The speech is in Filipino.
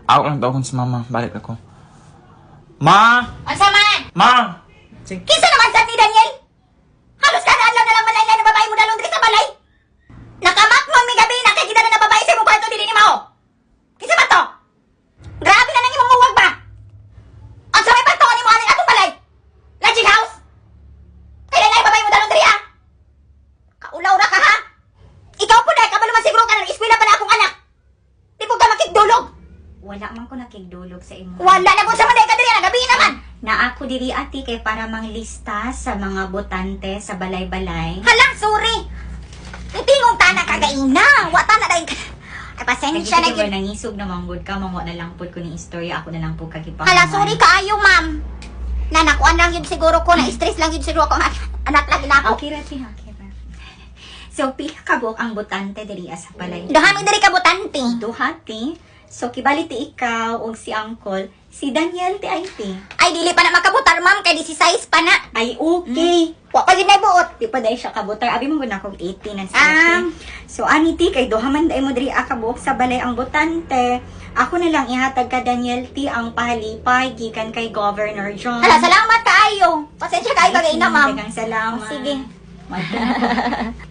Ako lang tawag si mama. Balik ako. Ma! Ansa man? Ma! Sige. Kinsa naman sad ni Daniel? Halos kada adlaw na lang malay na babae mo dalon diri sa balay. Nakamatmon mi gabi nakikita na babae sa imong kwarto dili ni mao. Kinsa man to? Grabe na nang imong uwag ba? Ang sa may panto ni mo ani atong balay. Lodging house. Kailan na babae mo dalon diri ha? Kaulaw ra ka ha? Ikaw po dai kabalo man siguro ka nang eskwela pa na akong anak. Di po ka makigdulog. Wala man ko nakigdulog sa imo. Wala na po sa manay ka diri na gabi naman. Na ako diri ati kay para manglista sa mga botante sa balay-balay. Halang, sorry. Itingong tanak kagaina. Wata na dahil. Ay, pasensya na Kaya yun. nangisog na manggod ka, mamo na lang po ko ni istorya, ako na lang po kagipahaman. Hala, sorry kaayo, ma'am. Nanakuan lang yun siguro ko. Na-stress lang yun siguro ko. Anak lagi na ako. Okay, Rati, okay ra. So, pila ka buok ang botante diri sa balay? Dahami dari kabutante. Duhati. So, kibaliti ikaw o si Uncle, si Daniel ti ay ti. Ay, dili pa na makabutar, ma'am. Kay 16 pa na. Ay, okay. Wa pa yun na buot. Di pa dahil siya kabutar. Abi mo guna akong 18 na Ah. So, aniti, kay duhaman dahil mo diri akabuok sa balay ang botante. Ako na lang ihatag ka, Daniel T, ang pahalipay, gikan kay Governor John. Hala, salamat kaayo. Pasensya kaayo kagaina, ma'am. Daghang salamat. Sige. Madam.